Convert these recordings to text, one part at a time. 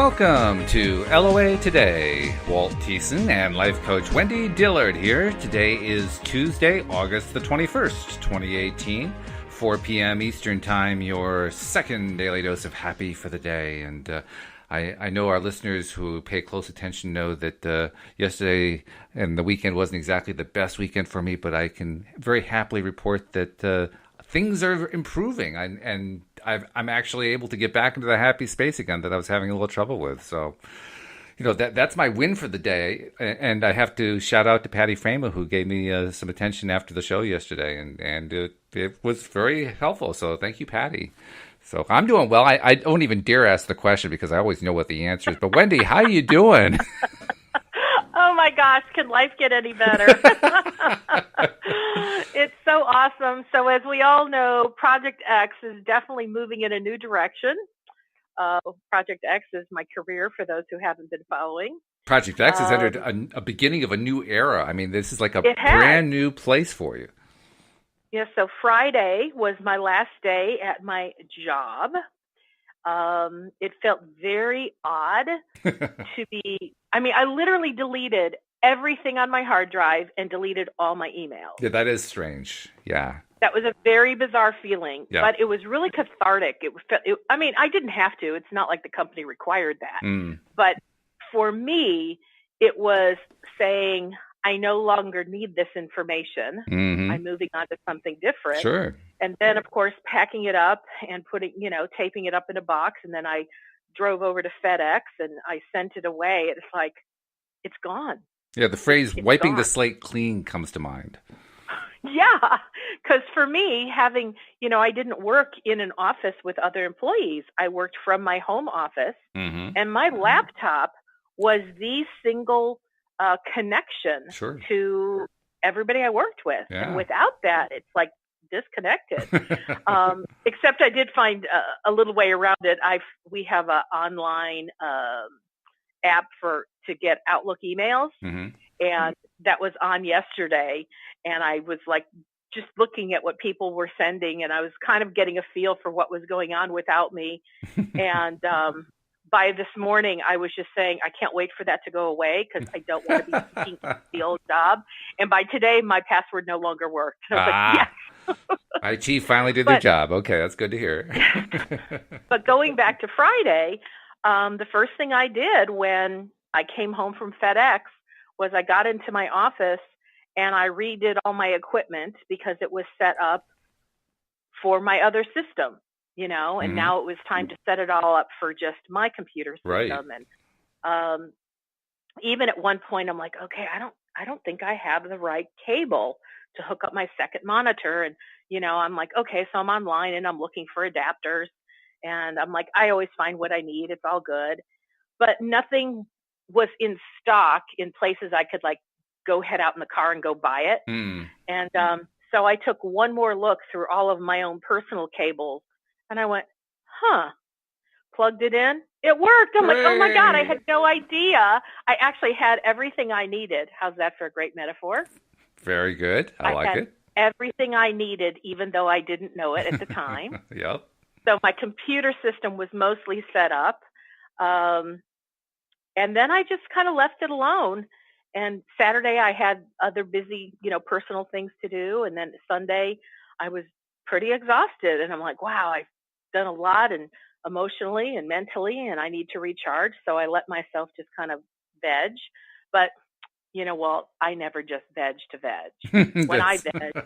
Welcome to LOA Today. Walt Thiessen and life coach Wendy Dillard here. Today is Tuesday, August the 21st, 2018, 4 p.m. Eastern Time, your second daily dose of happy for the day. And I know our listeners who pay close attention know that yesterday and the weekend wasn't exactly the best weekend for me, but I can very happily report that things are improving, and I'm actually able to get back into the happy space again that I was having a little trouble with. So, that's my win for the day. And I have to shout out to Patty Frama, who gave me some attention after the show yesterday, and it was very helpful. So thank you, Patty. So I'm doing well. I don't even dare ask the question because I always know what the answer is. But Wendy, how are you doing? Oh my gosh, can life get any better? It's so awesome. So as we all know, Project X is definitely moving in a new direction. Project X is my career for those who haven't been following. Project X has entered a beginning of a new era. I mean, this is like a brand new place for you. Yeah, so Friday was my last day at my job. It felt very odd to be, I literally deleted everything on my hard drive and deleted all my emails. Yeah, that is strange. Yeah. That was a very bizarre feeling, yeah. But it was really cathartic. I didn't have to. It's not like the company required that. But for me, it was saying, I no longer need this information. Mm-hmm. I'm moving on to something different. Sure. And then, of course, packing it up and taping it up in a box. And then I drove over to FedEx and I sent it away. It's like, it's gone. Yeah, the phrase wiping the slate clean comes to mind. Yeah, because for me, I didn't work in an office with other employees. I worked from my home office. Mm-hmm. And my laptop was the single connection to everybody I worked with. Yeah. And without that, it's like disconnected. Except I did find a little way around it. We have an online app to get Outlook emails. Mm-hmm. And that was on yesterday. And I was like just looking at what people were sending, and I was kind of getting a feel for what was going on without me. And by this morning, I was just saying, I can't wait for that to go away because I don't want to be seeking the old job. And by today, my password no longer worked. I was like, yes. IT finally did their job. Okay, that's good to hear. But going back to Friday, the first thing I did when I came home from FedEx was I got into my office and I redid all my equipment because it was set up for my other system. And now it was time to set it all up for just my computer system. Right. And even at one point, I'm like, okay, I don't think I have the right cable to hook up my second monitor. And, I'm like, okay, so I'm online and I'm looking for adapters. And I'm like, I always find what I need. It's all good. But nothing was in stock in places I could go head out in the car and go buy it. And so I took one more look through all of my own personal cables. And I went, plugged it in. It worked. I'm like, oh my God, I had no idea. I actually had everything I needed. How's that for a great metaphor? Very good. I like it. Everything I needed, even though I didn't know it at the time. Yep. So my computer system was mostly set up. And then I just kind of left it alone. And Saturday I had other busy, personal things to do. And then Sunday I was pretty exhausted. And I'm like, wow, I've done a lot and emotionally and mentally, and I need to recharge. So I let myself just kind of veg. But, Walt, I never just veg to veg. When I veg,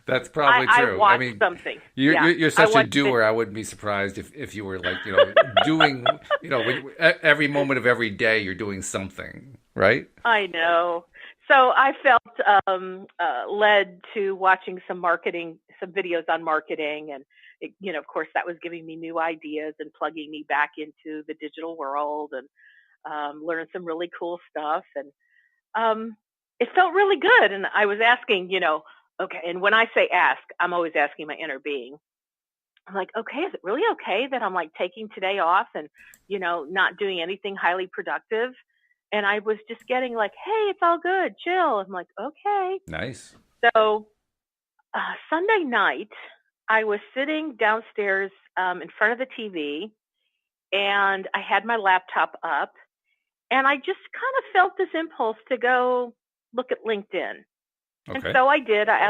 that's probably true. I watch something. You're such a doer. I wouldn't be surprised if you were doing, every moment of every day you're doing something, right? I know. So I felt led to watching some videos on marketing. And, of course, that was giving me new ideas and plugging me back into the digital world and learn some really cool stuff. And it felt really good. And I was asking, okay. And when I say ask, I'm always asking my inner being. I'm like, okay, is it really okay that I'm taking today off and, not doing anything highly productive? And I was just getting hey, it's all good, chill. I'm like, okay. Nice. So Sunday night, I was sitting downstairs in front of the TV, and I had my laptop up, and I just kind of felt this impulse to go look at LinkedIn. And Okay. so I did. I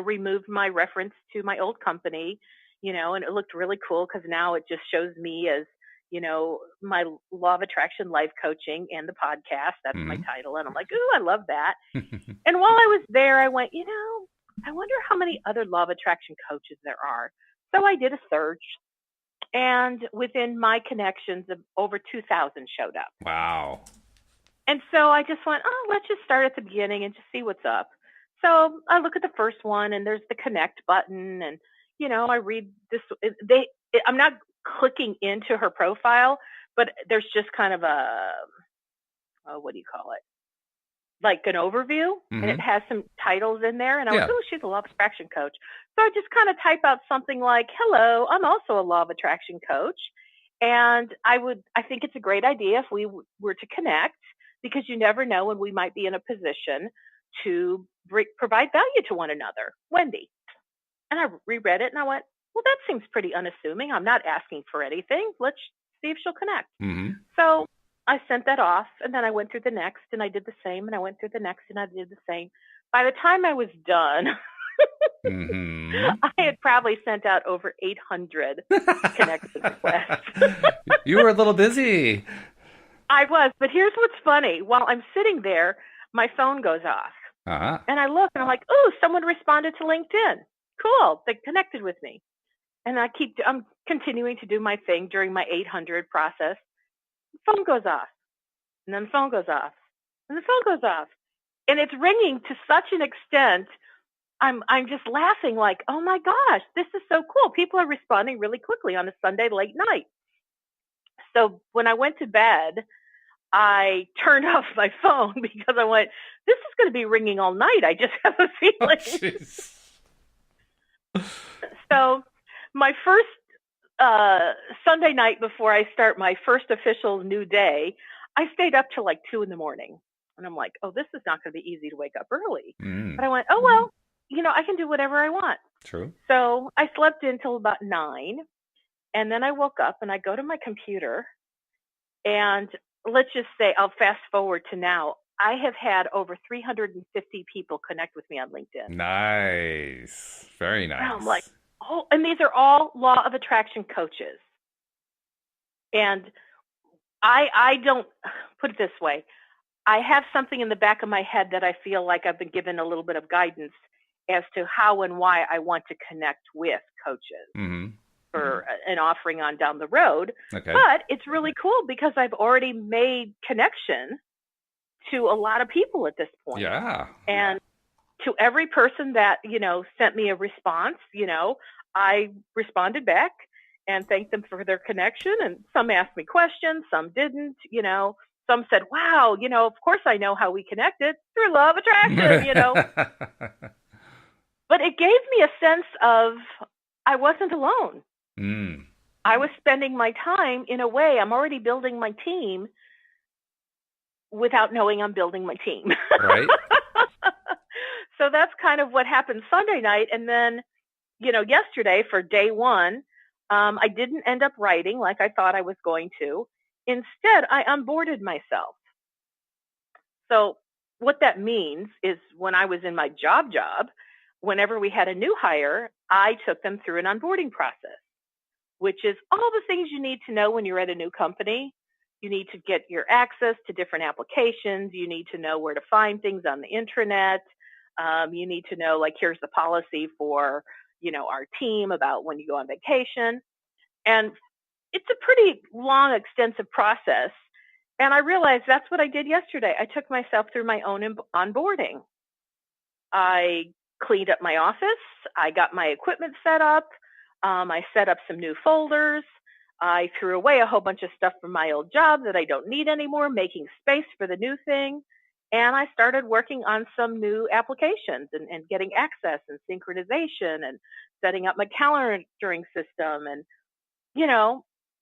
removed my reference to my old company, and it looked really cool because now it just shows me as, my Law of Attraction life coaching and the podcast. That's my title. And I'm like, ooh, I love that. And while I was there, I went, I wonder how many other Law of Attraction coaches there are. So I did a search, and within my connections, over 2,000 showed up. Wow. And so I just went, oh, let's just start at the beginning and just see what's up. So I look at the first one, and there's the connect button, and I read this. I'm not clicking into her profile, but there's just kind of what do you call it? Like an overview, and it has some titles in there. And I was, oh, she's a Law of Attraction coach. So I just kind of type out something like, hello, I'm also a Law of Attraction coach. And I think it's a great idea if we were to connect, because you never know when we might be in a position to provide value to one another. Wendy. And I reread it, and I went, well, that seems pretty unassuming. I'm not asking for anything. Let's see if she'll connect. So I sent that off, and then I went through the next, and I did the same, and I went through the next, and I did the same. By the time I was done, I had probably sent out over 800 connection requests. You were a little busy. I was, but here's what's funny. While I'm sitting there, my phone goes off. And I look, and I'm like, oh, someone responded to LinkedIn. Cool. They connected with me. And I'm continuing to do my thing during my 800 process. The phone goes off. And then the phone goes off. And the phone goes off. And it's ringing to such an extent, I'm just laughing like, oh my gosh, this is so cool. People are responding really quickly on a Sunday late night. So when I went to bed, I turned off my phone because I went, this is going to be ringing all night. I just have a feeling. So my first Sunday night before I start my first official new day, I stayed up till like 2 a.m. And I'm like, oh, this is not going to be easy to wake up early. But I went, oh, well, I can do whatever I want. True. So I slept until about 9. And then I woke up, and I go to my computer, and let's just say I'll fast forward to now. I have had over 350 people connect with me on LinkedIn. Nice. Very nice. And I'm like, oh, and these are all Law of Attraction coaches. And I don't, put it this way, I have something in the back of my head that I feel like I've been given a little bit of guidance as to how and why I want to connect with coaches for an offering on down the road. Okay. But it's really cool because I've already made connection to a lot of people at this point. Yeah. And to every person that, sent me a response, I responded back and thanked them for their connection. And some asked me questions, some didn't, some said, wow, of course I know how we connected through Law of Attraction, But it gave me a sense of I wasn't alone. I was spending my time in a way, I'm already building my team without knowing I'm building my team. Right. So that's kind of what happened Sunday night. And then, yesterday for day one, I didn't end up writing like I thought I was going to. Instead, I onboarded myself. So what that means is when I was in my job, whenever we had a new hire, I took them through an onboarding process, which is all the things you need to know when you're at a new company. You need to get your access to different applications. You need to know where to find things on the intranet. You need to know, like, here's the policy for, our team about when you go on vacation. And it's a pretty long, extensive process. And I realized that's what I did yesterday. I took myself through my own onboarding. I cleaned up my office. I got my equipment set up. I set up some new folders. I threw away a whole bunch of stuff from my old job that I don't need anymore, making space for the new thing. And I started working on some new applications and getting access and synchronization and setting up my calendaring system. And,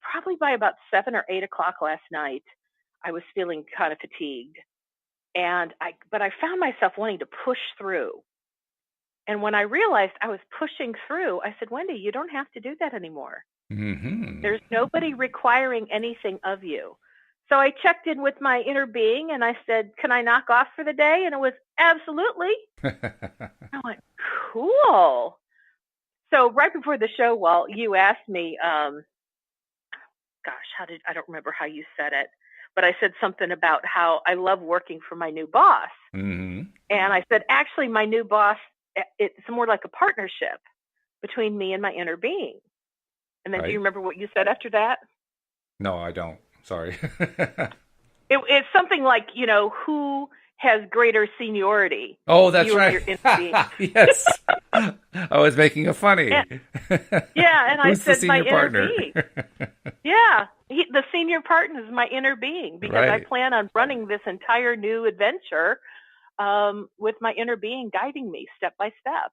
probably by about 7 or 8 o'clock last night, I was feeling kind of fatigued. But I found myself wanting to push through. And when I realized I was pushing through, I said, Wendy, you don't have to do that anymore. Mm-hmm. There's nobody requiring anything of you. So I checked in with my inner being and I said, can I knock off for the day? And it was absolutely. I went, cool. So right before the show, Walt, you asked me, I don't remember how you said it, but I said something about how I love working for my new boss. Mm-hmm. And I said, actually, my new boss, it's more like a partnership between me and my inner being. And then do you remember what you said after that? No, I don't. Sorry. It's something like, who has greater seniority? Oh, that's right. Your inner being. Yes. I was making a funny. And I said my inner being. Yeah. The senior partner is my inner being because I plan on running this entire new adventure with my inner being guiding me step by step.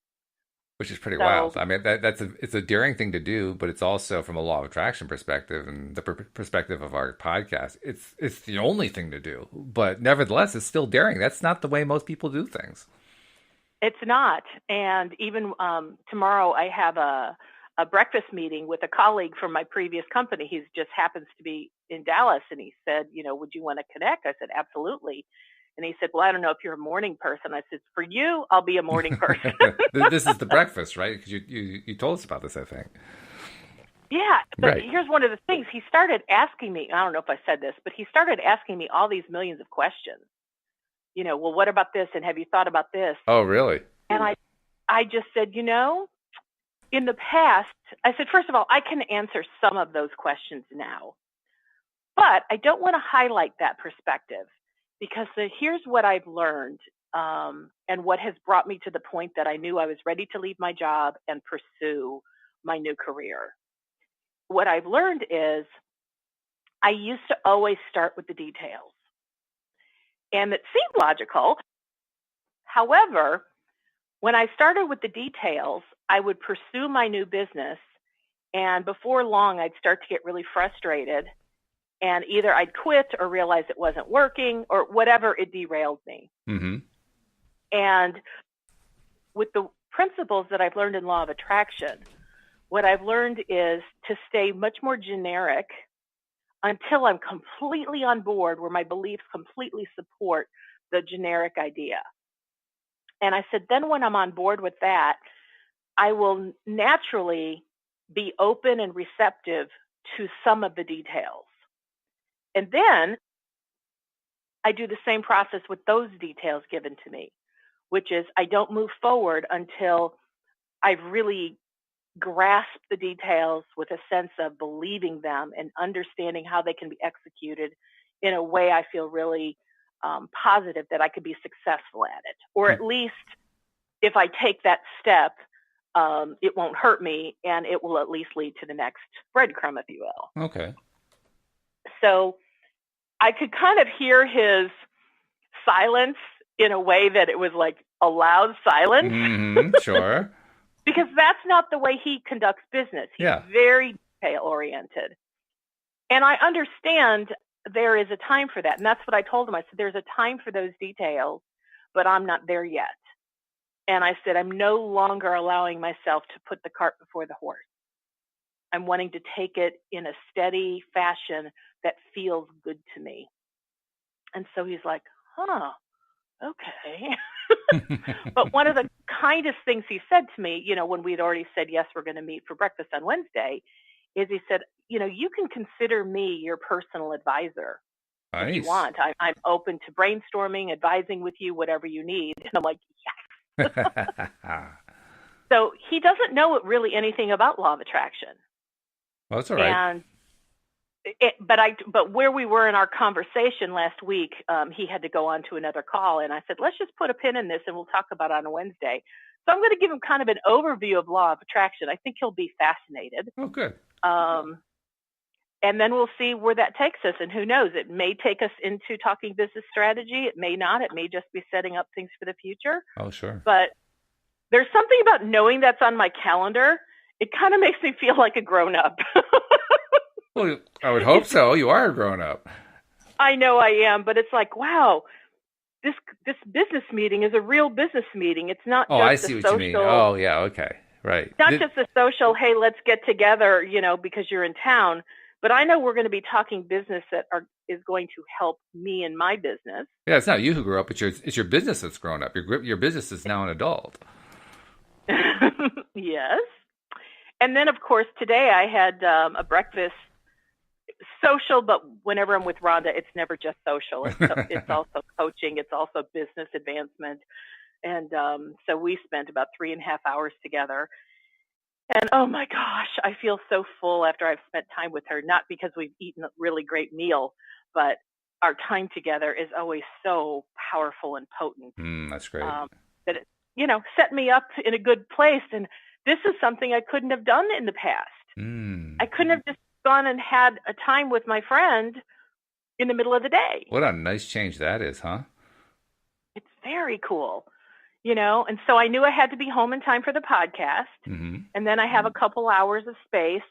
Which is pretty wild. I mean, it's a daring thing to do, but it's also from a law of attraction perspective and the perspective of our podcast. It's the only thing to do, but nevertheless, it's still daring. That's not the way most people do things. It's not. And even tomorrow, I have a breakfast meeting with a colleague from my previous company. He just happens to be in Dallas, and he said, would you want to connect? I said, absolutely. And he said, well, I don't know if you're a morning person. I said, for you, I'll be a morning person. This is the breakfast, right? Because you told us about this, I think. Yeah, but here's one of the things. He started asking me, I don't know if I said this, but he started asking me all these millions of questions. Well, what about this? And have you thought about this? Oh, really? And I just said, in the past, I said, first of all, I can answer some of those questions now. But I don't want to highlight that perspective. Because here's what I've learned and what has brought me to the point that I knew I was ready to leave my job and pursue my new career. What I've learned is I used to always start with the details. And it seemed logical. However, when I started with the details, I would pursue my new business. And before long, I'd start to get really frustrated. And either I'd quit or realize it wasn't working or whatever, it derailed me. Mm-hmm. And with the principles that I've learned in law of attraction, what I've learned is to stay much more generic until I'm completely on board where my beliefs completely support the generic idea. And I said, then when I'm on board with that, I will naturally be open and receptive to some of the details. And then I do the same process with those details given to me, which is I don't move forward until I've really grasped the details with a sense of believing them and understanding how they can be executed in a way I feel really positive that I could be successful at it. Or at least if I take that step, it won't hurt me and it will at least lead to the next breadcrumb, if you will. Okay. So I could kind of hear his silence in a way that it was like a loud silence. Mm-hmm, sure. Because that's not the way he conducts business. He's very detail-oriented. And I understand there is a time for that. And that's what I told him. I said, there's a time for those details, but I'm not there yet. And I said, I'm no longer allowing myself to put the cart before the horse. I'm wanting to take it in a steady fashion that feels good to me. And so he's like, okay. But one of the kindest things he said to me, when we'd already said, yes, we're going to meet for breakfast on Wednesday, is he said, you can consider me your personal advisor. Nice. If you want. I'm open to brainstorming, advising with you, whatever you need. And I'm like, yes. So he doesn't know really anything about law of attraction. Well, that's all right. And but where we were in our conversation last week, he had to go on to another call, and I said, let's just put a pin in this, and we'll talk about it on a Wednesday. So I'm going to give him kind of an overview of law of attraction. I think he'll be fascinated. Oh, good. And then we'll see where that takes us, and who knows? It may take us into talking business strategy. It may not. It may just be setting up things for the future. Oh, sure. But there's something about knowing that's on my calendar. It kind of makes me feel like a grown-up. Well, I would hope so. You are a grown-up. I know I am, but it's like, wow, this business meeting is a real business meeting. It's not just I see what you mean. Oh, yeah, okay. Right. Not just the social, hey, let's get together, because you're in town, but I know we're going to be talking business that is going to help me in my business. Yeah, it's not you who grew up, it's your business that's grown up. Your business is now an adult. Yes. And then, of course, today I had a breakfast social, but whenever I'm with Rhonda, it's never just social. It's also coaching. It's also business advancement. And so we spent about 3.5 hours together. And oh my gosh, I feel so full after I've spent time with her, not because we've eaten a really great meal, but our time together is always so powerful and potent. That's great. That it, set me up in a good place. And this is something I couldn't have done in the past. I couldn't have just gone and had a time with my friend in the middle of the day. What a nice change that is, huh? It's very cool. And so I knew I had to be home in time for the podcast. Mm-hmm. And then I have a couple hours of space.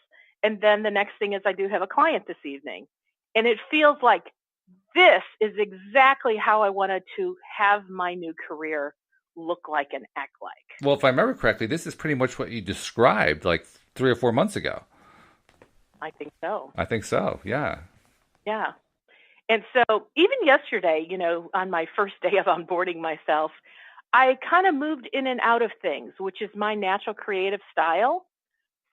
And then the next thing is I do have a client this evening. And it feels like this is exactly how I wanted to have my new career look like and act like. Well, if I remember correctly, this is pretty much what you described like 3 or 4 months ago. I think so. I think so, yeah. Yeah. And so even yesterday, on my first day of onboarding myself, I kind of moved in and out of things, which is my natural creative style.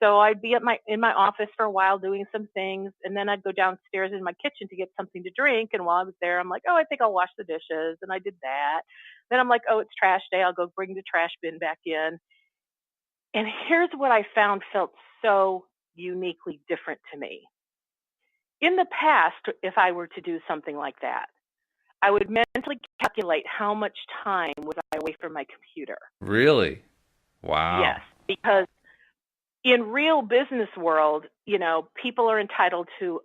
So I'd be in my office for a while doing some things, and then I'd go downstairs in my kitchen to get something to drink. And while I was there, I'm like, oh, I think I'll wash the dishes. And I did that. Then I'm like, oh, it's trash day. I'll go bring the trash bin back in. And here's what I found felt so uniquely different to me. In the past, if I were to do something like that, I would mentally calculate how much time was I away from my computer. Really? Wow. Yes, because in real business world, people are entitled to,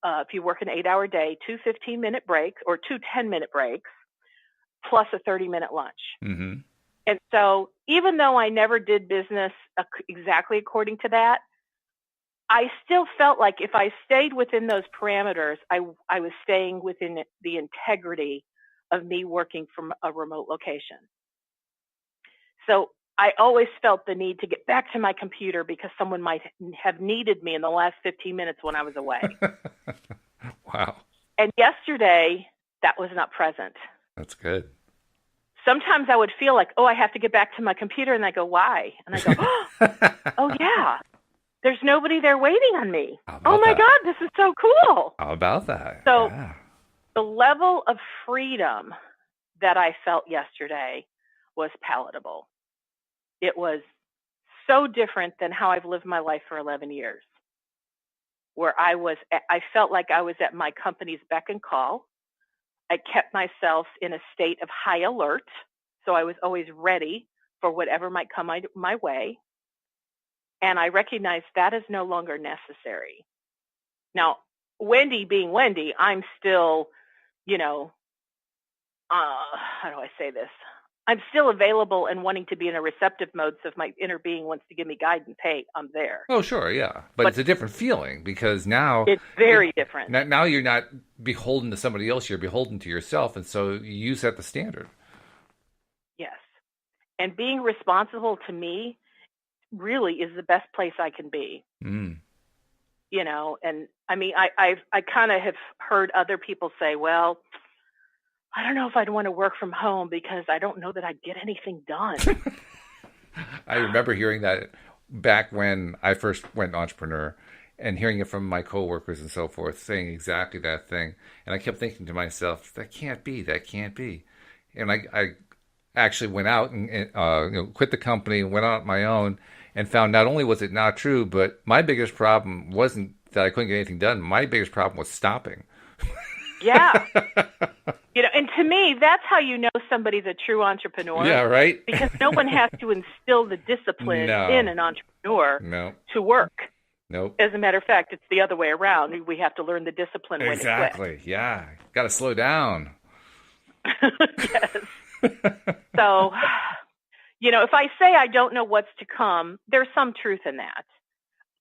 if you work an 8-hour day, 2 15-minute breaks or 2 10-minute breaks, plus a 30-minute lunch. Mm-hmm. And so even though I never did business exactly according to that, I still felt like if I stayed within those parameters, I was staying within the integrity of me working from a remote location. So I always felt the need to get back to my computer because someone might have needed me in the last 15 minutes when I was away. Wow. And yesterday, that was not present. That's good. Sometimes I would feel like, oh, I have to get back to my computer. And I go, why? And I go, oh, yeah. There's nobody there waiting on me. Oh, my God, this is so cool. How about that? So yeah. The level of freedom that I felt yesterday was palatable. It was so different than how I've lived my life for 11 years, where I felt like I was at my company's beck and call. I kept myself in a state of high alert, so I was always ready for whatever might come my way. And I recognized that is no longer necessary. Now, Wendy being Wendy, I'm still, how do I say this? I'm still available and wanting to be in a receptive mode. So if my inner being wants to give me guidance, hey, I'm there. Oh, sure, yeah. But it's a different feeling because now... It's very different. Now you're not beholden to somebody else. You're beholden to yourself. And so you set the standard. Yes. And being responsible to me really is the best place I can be. Mm. And I mean, I kind of have heard other people say, well, I don't know if I'd want to work from home because I don't know that I'd get anything done. I remember hearing that back when I first went entrepreneur and hearing it from my coworkers and so forth, saying exactly that thing. And I kept thinking to myself, that can't be. And I actually went out and quit the company, went out on my own, and found not only was it not true, but my biggest problem wasn't that I couldn't get anything done. My biggest problem was stopping. Yeah. And to me, that's how you know somebody's a true entrepreneur. Yeah, right? Because no one has to instill the discipline in an entrepreneur to work. Nope. As a matter of fact, it's the other way around. We have to learn the discipline when to quit. Exactly, yeah. Got to slow down. Yes. So, if I say I don't know what's to come, there's some truth in that.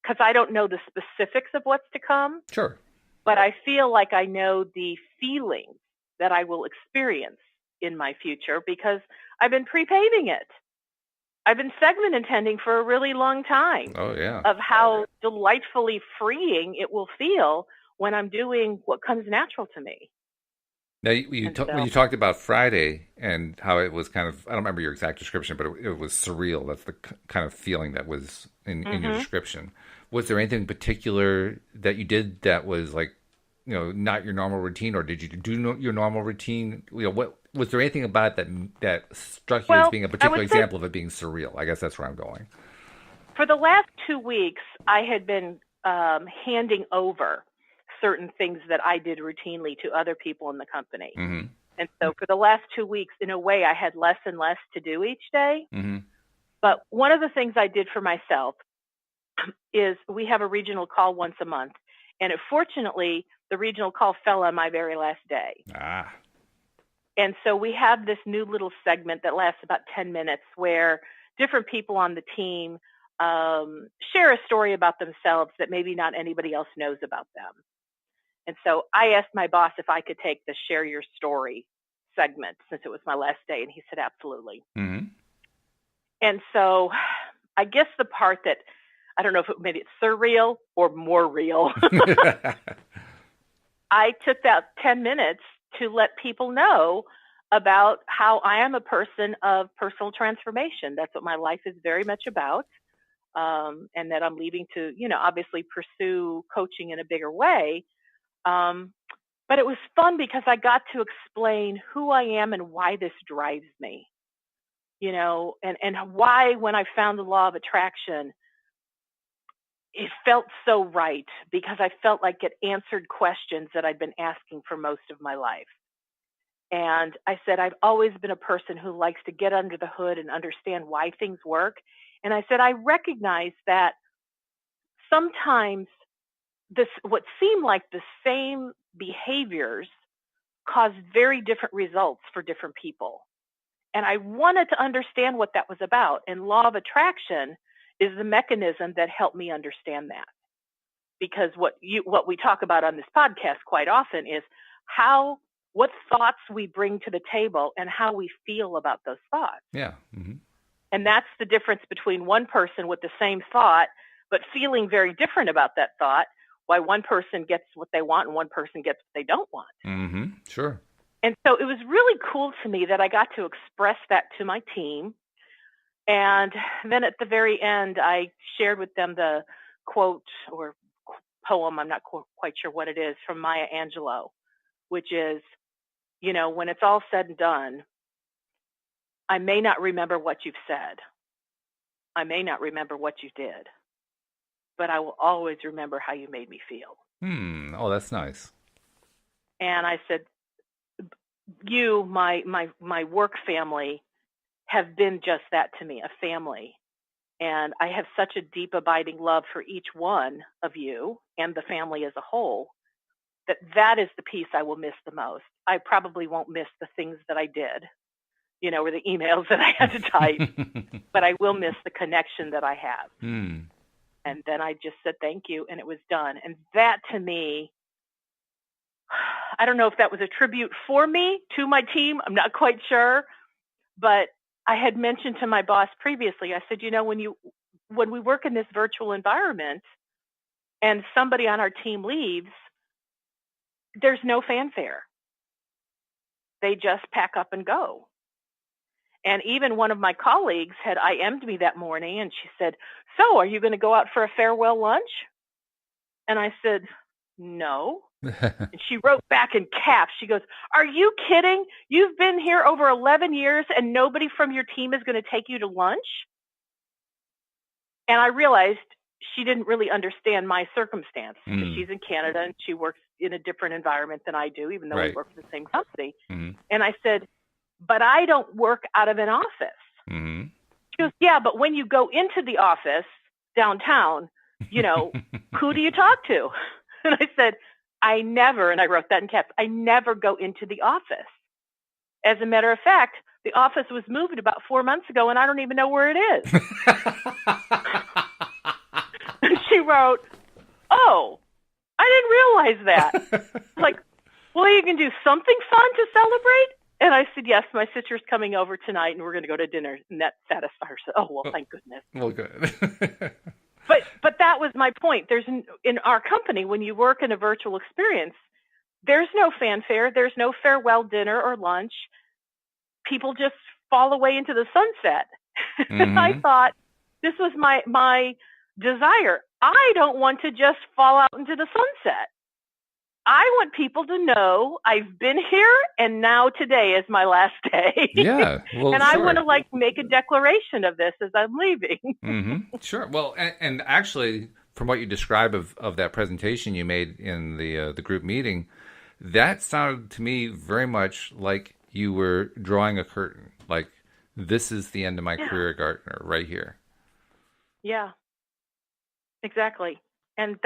Because I don't know the specifics of what's to come. Sure. But I feel like I know the feelings that I will experience in my future because I've been pre-paving it. I've been segment attending for a really long time. Oh, yeah. Of how delightfully freeing it will feel when I'm doing what comes natural to me. Now, when you talked about Friday and how it was kind of, I don't remember your exact description, but it was surreal. That's the kind of feeling that was in your description. Was there anything particular that you did that was like, not your normal routine, or did you do your normal routine? What was there anything about that struck you as being a particular example of it being surreal? I guess that's where I'm going. For the last 2 weeks, I had been handing over certain things that I did routinely to other people in the company. Mm-hmm. And so for the last 2 weeks, in a way, I had less and less to do each day. Mm-hmm. But one of the things I did for myself is we have a regional call once a month. And fortunately, the regional call fell on my very last day. Ah. And so we have this new little segment that lasts about 10 minutes where different people on the team share a story about themselves that maybe not anybody else knows about them. And so I asked my boss if I could take the share your story segment since it was my last day. And he said, absolutely. Mm-hmm. And so I guess the part that, I don't know if maybe it's surreal or more real. I took that 10 minutes to let people know about how I am a person of personal transformation. That's what my life is very much about. And that I'm leaving to, obviously pursue coaching in a bigger way. But it was fun because I got to explain who I am and why this drives me, and why when I found the law of attraction, it felt so right because I felt like it answered questions that I'd been asking for most of my life. And I said, I've always been a person who likes to get under the hood and understand why things work. And I said, I recognize that sometimes what seemed like the same behaviors caused very different results for different people. And I wanted to understand what that was about. And law of attraction is the mechanism that helped me understand that. Because what we talk about on this podcast quite often is what thoughts we bring to the table and how we feel about those thoughts. Yeah. Mm-hmm. And that's the difference between one person with the same thought, but feeling very different about that thought, why one person gets what they want and one person gets what they don't want. Mm-hmm. Sure. And so it was really cool to me that I got to express that to my team. And then at the very end, I shared with them the quote or poem, I'm not quite sure what it is, from Maya Angelou, which is, when it's all said and done, I may not remember what you've said. I may not remember what you did, but I will always remember how you made me feel. Oh, that's nice. And I said, you, my work family, have been just that to me, a family. And I have such a deep, abiding love for each one of you and the family as a whole, that is the piece I will miss the most. I probably won't miss the things that I did, or the emails that I had to type, but I will miss the connection that I have. Mm. And then I just said, thank you. And it was done. And that to me, I don't know if that was a tribute for me to my team. I'm not quite sure, but I had mentioned to my boss previously, I said, when we work in this virtual environment and somebody on our team leaves, there's no fanfare. They just pack up and go. And even one of my colleagues had IM'd me that morning and she said, so are you going to go out for a farewell lunch? And I said, no. And she wrote back in caps. She goes, are you kidding? You've been here over 11 years and nobody from your team is going to take you to lunch? And I realized she didn't really understand my circumstance. Mm. She's in Canada and she works in a different environment than I do, even though we work for the same company. Mm-hmm. And I said, but I don't work out of an office. Mm-hmm. She goes, yeah, but when you go into the office downtown, who do you talk to? And I said, I never, and I wrote that in caps, I never go into the office. As a matter of fact, the office was moved about 4 months ago and I don't even know where it is. And she wrote, oh, I didn't realize that. Like, well, you can do something fun to celebrate. And I said, yes, my sister's coming over tonight and we're going to go to dinner. And that satisfied her. So, oh, well, thank goodness. Well, good. But that was my point. There's in our company, when you work in a virtual experience, there's no fanfare. There's no farewell dinner or lunch. People just fall away into the sunset. And I thought, this was my desire. I don't want to just fall out into the sunset. I want people to know I've been here and now today is my last day. Yeah. Well, and sure. I want to make a declaration of this as I'm leaving. Sure. Well, and actually, from what you describe of that presentation you made in the group meeting, that sounded to me very much like you were drawing a curtain. Like, this is the end of my career, Gartner, right here. Yeah, exactly. And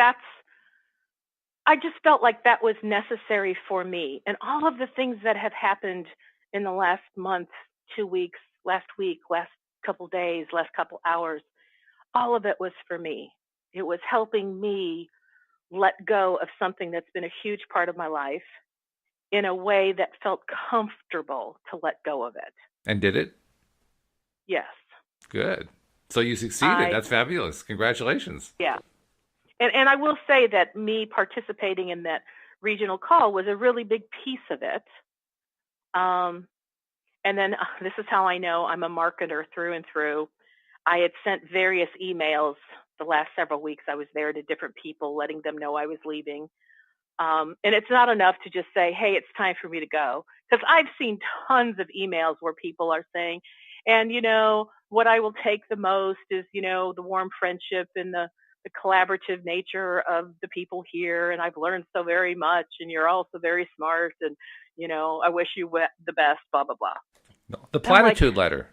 I just felt like that was necessary for me. And all of the things that have happened in the last month, 2 weeks, last week, last couple days, last couple hours, all of it was for me. It was helping me let go of something that's been a huge part of my life in a way that felt comfortable to let go of it. And did it? Yes. Good. So you succeeded. That's fabulous. Congratulations. Yeah. And I will say that me participating in that regional call was a really big piece of it. And then this is how I know I'm a marketer through and through. I had sent various emails the last several weeks. I was there to different people, letting them know I was leaving. And it's not enough to just say, hey, it's time for me to go. Because I've seen tons of emails where people are saying, and, what I will take the most is, the warm friendship and the collaborative nature of the people here. And I've learned so very much. And you're also very smart. And, I wish you the best, blah, blah, blah. No, the platitude letter.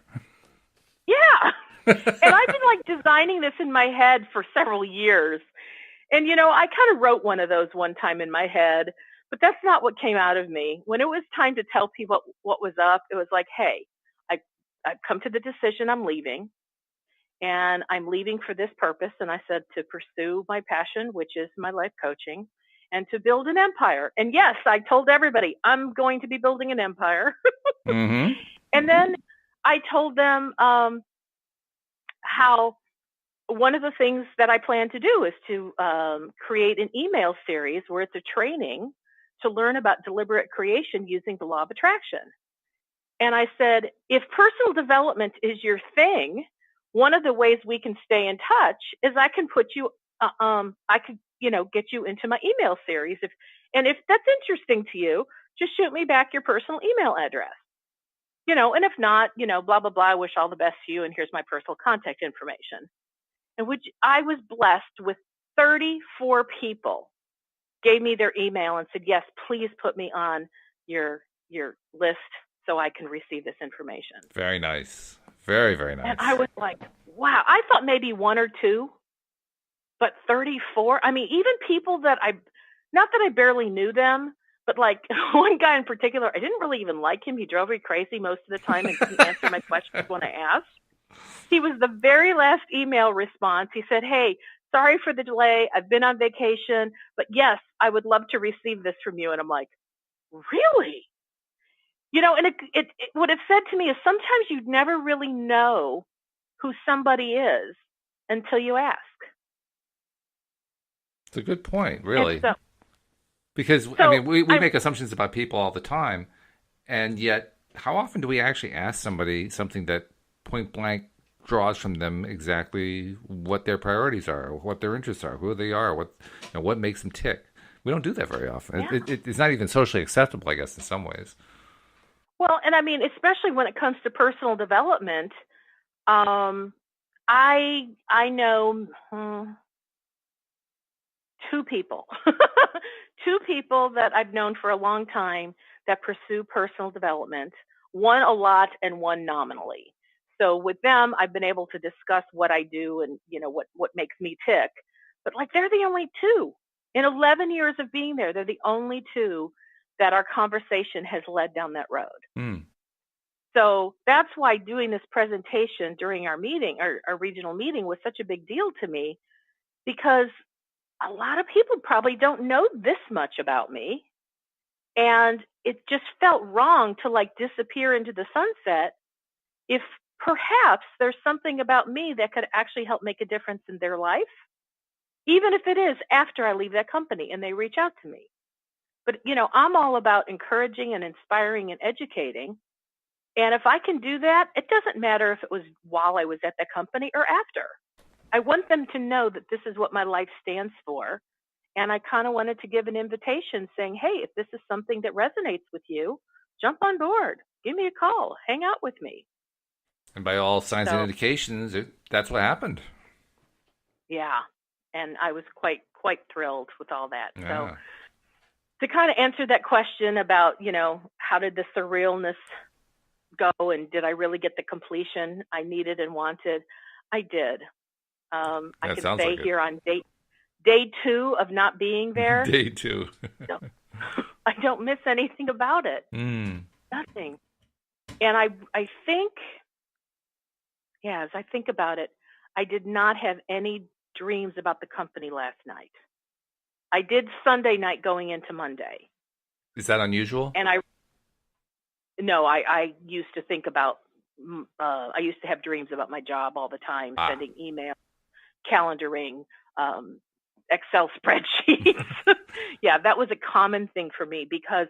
Yeah. And I've been designing this in my head for several years. And, I kind of wrote one of those one time in my head, but that's not what came out of me. When it was time to tell people what was up, it was like, hey, I've come to the decision I'm leaving, and I'm leaving for this purpose. And I said, to pursue my passion, which is my life coaching, and to build an empire. And yes, I told everybody I'm going to be building an empire. And then I told them how one of the things that I plan to do is to create an email series where it's a training to learn about deliberate creation using the law of attraction. And I said, if personal development is your thing, one of the ways we can stay in touch is I can put you, I could, get you into my email series. If that's interesting to you, just shoot me back your personal email address. And if not, blah, blah, blah, I wish all the best to you. And here's my personal contact information. And which I was blessed with 34 people gave me their email and said, yes, please put me on your list so I can receive this information. Very nice. Very, very nice. And I was like, wow, I thought maybe one or two, but 34. I mean, even people that not that I barely knew them, but one guy in particular, I didn't really even like him. He drove me crazy most of the time and didn't answer my questions when I asked. He was the very last email response. He said, hey, sorry for the delay. I've been on vacation, but yes, I would love to receive this from you. And I'm like, really? And it would have said to me is sometimes you'd never really know who somebody is until you ask. It's a good point, really. Because, we make assumptions about people all the time, and yet how often do we actually ask somebody something that point blank draws from them exactly what their priorities are, or what their interests are, who they are, what makes them tick? We don't do that very often. Yeah. It's not even socially acceptable, I guess, in some ways. Well, and especially when it comes to personal development, I know two people that I've known for a long time that pursue personal development, one a lot and one nominally. So with them, I've been able to discuss what I do and, what makes me tick. But they're the only two. In 11 years of being there, they're the only two that our conversation has led down that road. Mm. So that's why doing this presentation during our meeting, our regional meeting, was such a big deal to me, because a lot of people probably don't know this much about me. And it just felt wrong to like disappear into the sunset if perhaps there's something about me that could actually help make a difference in their life, even if it is after I leave that company and they reach out to me. But, I'm all about encouraging and inspiring and educating. And if I can do that, it doesn't matter if it was while I was at the company or after. I want them to know that this is what my life stands for. And I kind of wanted to give an invitation saying, hey, if this is something that resonates with you, jump on board, give me a call, hang out with me. And by all signs and indications, that's what happened. Yeah. And I was quite thrilled with all that. Yeah. So to kind of answer that question about, how did the surrealness go and did I really get the completion I needed and wanted? I did. I can say here on day 2 of not being there. Day 2. I don't miss anything about it. Nothing. And I think, as I think about it, I did not have any dreams about the company last night. I did Sunday night going into Monday. Is that unusual? And I used to think about, I used to have dreams about my job all the time, sending emails, calendaring, Excel spreadsheets. Yeah, that was a common thing for me because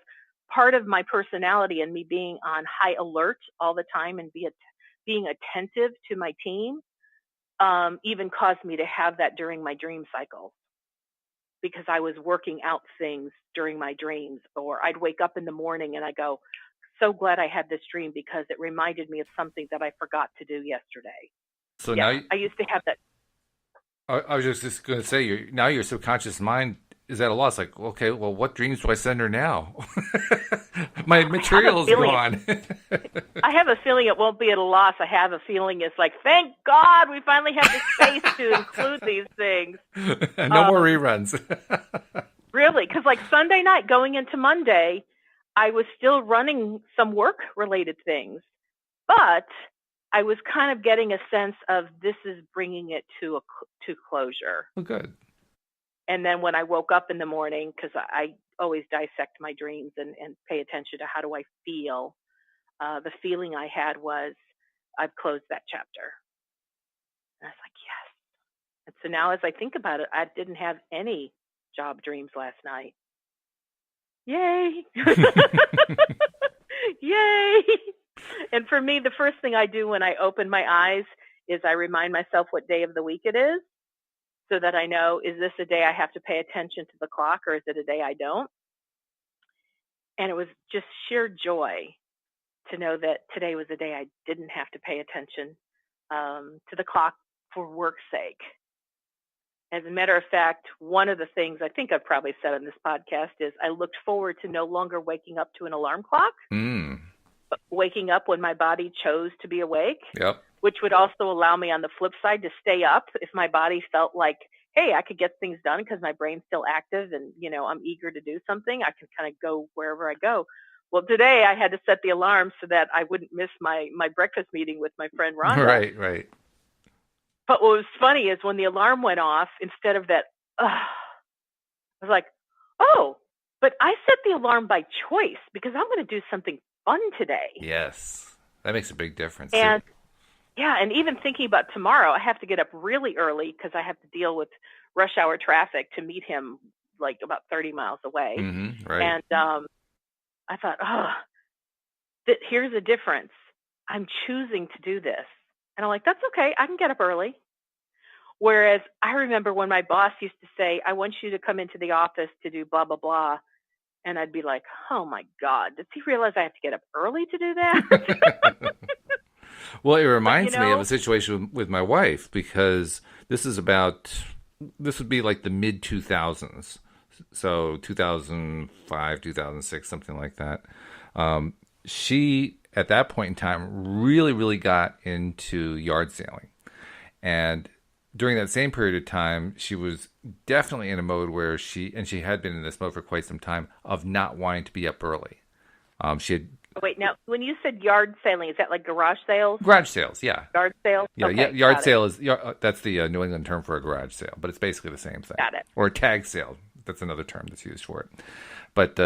part of my personality and me being on high alert all the time and being attentive to my team even caused me to have that during my dream cycle because I was working out things during my dreams, or I'd wake up in the morning and I go, so glad I had this dream because it reminded me of something that I forgot to do yesterday. So now I used to have that. I was just going to say, now your subconscious mind is at a loss. Like, okay, well, what dreams do I send her now? My material's gone. I have a feeling it won't be at a loss. I have a feeling it's like, thank God we finally have the space to include these things. No more reruns. Really, because like Sunday night going into Monday, I was still running some work-related things, but I was kind of getting a sense of this is bringing it to closure. Oh, good. And then when I woke up in the morning, because I always dissect my dreams and pay attention to how do I feel, the feeling I had was I've closed that chapter. And I was like, yes. And so now as I think about it, I didn't have any job dreams last night. Yay. Yay. And for me, the first thing I do when I open my eyes is I remind myself what day of the week it is so that I know, is this a day I have to pay attention to the clock or is it a day I don't? And it was just sheer joy to know that today was a day I didn't have to pay attention to the clock for work's sake. As a matter of fact, one of the things I think I've probably said on this podcast is I looked forward to no longer waking up to an alarm clock, but waking up when my body chose to be awake, which would also allow me on the flip side to stay up if my body felt like, hey, I could get things done because my brain's still active and, I'm eager to do something. I can kind of go wherever I go. Well, today I had to set the alarm so that I wouldn't miss my breakfast meeting with my friend Rhonda. Right. But what was funny is when the alarm went off, instead of that, I was like, oh, but I set the alarm by choice because I'm going to do something fun today. Yes, that makes a big difference. And yeah, and even thinking about tomorrow, I have to get up really early because I have to deal with rush hour traffic to meet him like about 30 miles away. Right. And I thought, here's the difference. I'm choosing to do this. And I'm like, that's okay. I can get up early. Whereas I remember when my boss used to say, I want you to come into the office to do blah, blah, blah. And I'd be like, oh, my God, does he realize I have to get up early to do that? Well, it reminds me of a situation with my wife because this would be like the mid-2000s. So 2005, 2006, something like that. She, at that point in time, really, really got into yard sailing. And during that same period of time, she was definitely in a mode where she had been in this mode for quite some time, of not wanting to be up early. Wait, now, when you said yard sailing, is that like garage sales? Garage sales, yeah. Yard sales? Yeah, okay, yard sale is, that's the New England term for a garage sale, but it's basically the same thing. Got it. Or a tag sale, that's another term that's used for it. But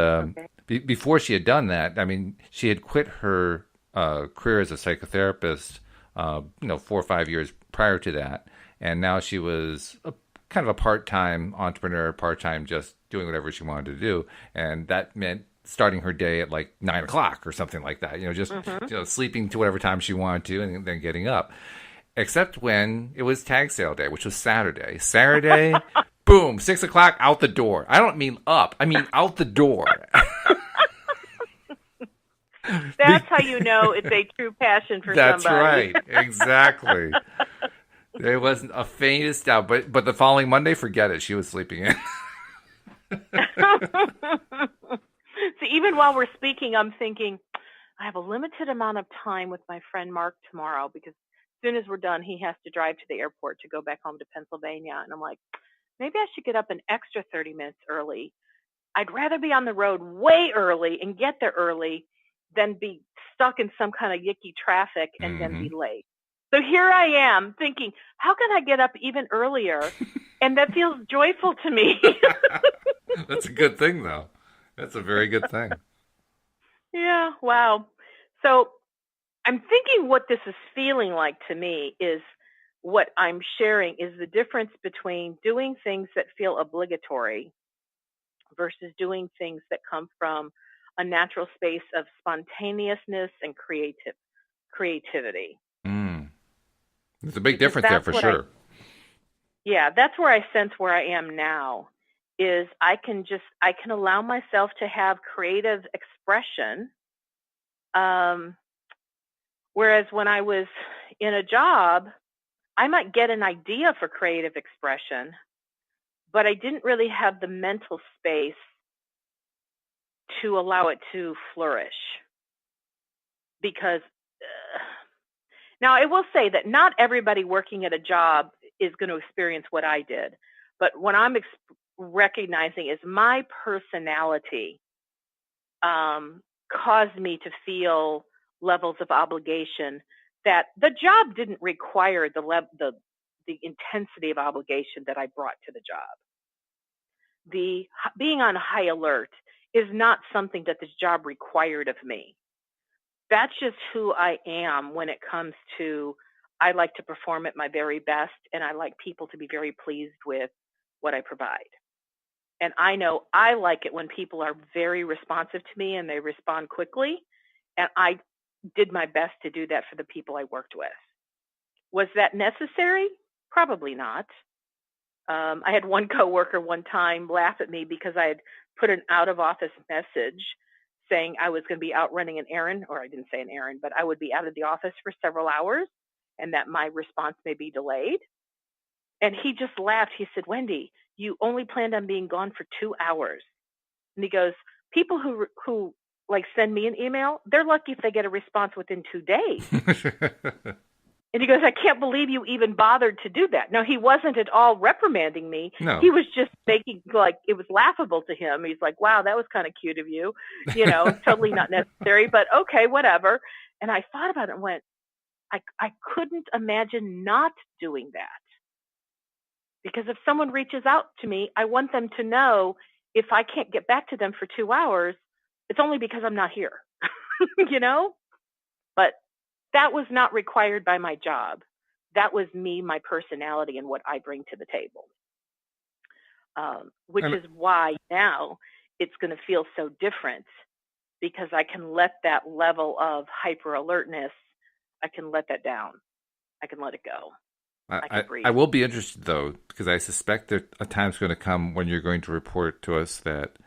before she had done that, I mean, she had quit her career as a psychotherapist, 4 or 5 years prior to that, and now she was kind of a part-time entrepreneur, part-time just doing whatever she wanted to do, and that meant starting her day at like 9 o'clock or something like that. Just sleeping to whatever time she wanted to, and then getting up. Except when it was tag sale day, which was Saturday. Saturday, boom, 6 o'clock, out the door. I don't mean up. I mean out the door. That's how you know it's a true passion for That's somebody. That's right. Exactly. There wasn't a faintest doubt. But the following Monday, forget it. She was sleeping in. So even while we're speaking, I'm thinking, I have a limited amount of time with my friend Mark tomorrow because as soon as we're done, he has to drive to the airport to go back home to Pennsylvania. And I'm like, maybe I should get up an extra 30 minutes early. I'd rather be on the road way early and get there early than be stuck in some kind of yicky traffic and then be late. So here I am thinking, how can I get up even earlier? And that feels joyful to me. That's a good thing, though. That's a very good thing. Yeah, wow. So I'm thinking what this is feeling like to me is what I'm sharing is the difference between doing things that feel obligatory versus doing things that come from a natural space of spontaneousness and creativity. There's a big difference there for sure. That's where I sense where I am now is I can allow myself to have creative expression. Whereas when I was in a job, I might get an idea for creative expression, but I didn't really have the mental space to allow it to flourish. Because now I will say that not everybody working at a job is going to experience what I did. But what I'm recognizing is my personality caused me to feel levels of obligation that the job didn't require the intensity of obligation that I brought to the job. The being on high alert is not something that this job required of me. That's just who I am when it comes to, I like to perform at my very best, and I like people to be very pleased with what I provide. And I know I like it when people are very responsive to me and they respond quickly. And I did my best to do that for the people I worked with. Was that necessary? Probably not. I had one coworker one time laugh at me because I had put an out-of-office message saying I was going to be out running an errand, or I didn't say an errand, but I would be out of the office for several hours and that my response may be delayed. And he just laughed. He said, Wendy, you only planned on being gone for 2 hours. And he goes, people who like send me an email, they're lucky if they get a response within 2 days. And he goes, I can't believe you even bothered to do that. Now, he wasn't at all reprimanding me. No. He was just making, like, it was laughable to him. He's like, wow, that was kind of cute of you. Totally not necessary, but okay, whatever. And I thought about it and went, I couldn't imagine not doing that. Because if someone reaches out to me, I want them to know if I can't get back to them for 2 hours, it's only because I'm not here, But that was not required by my job. That was me, my personality, and what I bring to the table, which is why now it's going to feel so different because I can let that level of hyper alertness, I can let that down. I can let it go. I will be interested, though, because I suspect that a time's going to come when you're going to report to us that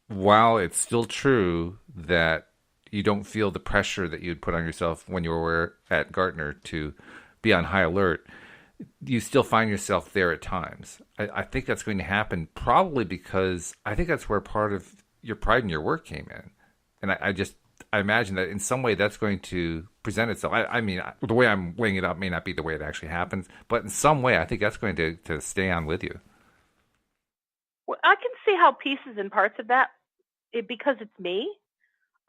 while it's still true that you don't feel the pressure that you'd put on yourself when you were at Gartner to be on high alert, you still find yourself there at times. I think that's going to happen probably because I think that's where part of your pride in your work came in. And I imagine that in some way that's going to present itself. I mean, the way I'm weighing it up may not be the way it actually happens, but in some way I think that's going to stay on with you. Well, I can see how pieces and parts of that, because it's me.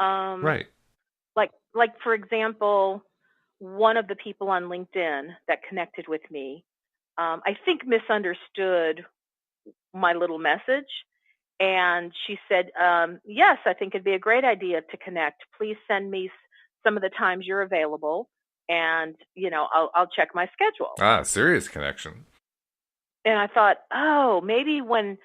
Right. Like for example, one of the people on LinkedIn that connected with me, I think misunderstood my little message. And she said, yes, I think it'd be a great idea to connect. Please send me some of the times you're available, and, I'll check my schedule. Serious connection. And I thought, oh, maybe when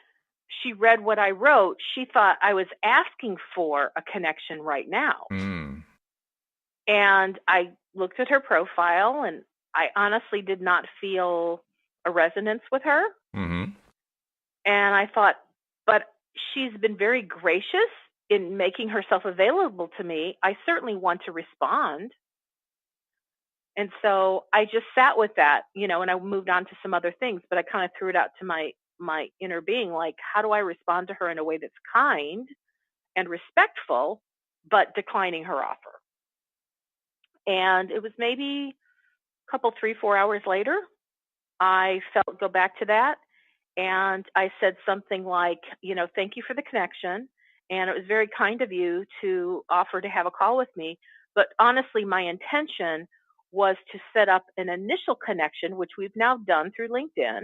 she read what I wrote, she thought I was asking for a connection right now. And I looked at her profile, and I honestly did not feel a resonance with her. Mm-hmm. And I thought, but she's been very gracious in making herself available to me. I certainly want to respond. And so I just sat with that, and I moved on to some other things, but I kind of threw it out to my inner being, like, how do I respond to her in a way that's kind and respectful, but declining her offer? And it was maybe a couple, 3-4 hours later, I go back to that. And I said something like, thank you for the connection. And it was very kind of you to offer to have a call with me. But honestly, my intention was to set up an initial connection, which we've now done through LinkedIn,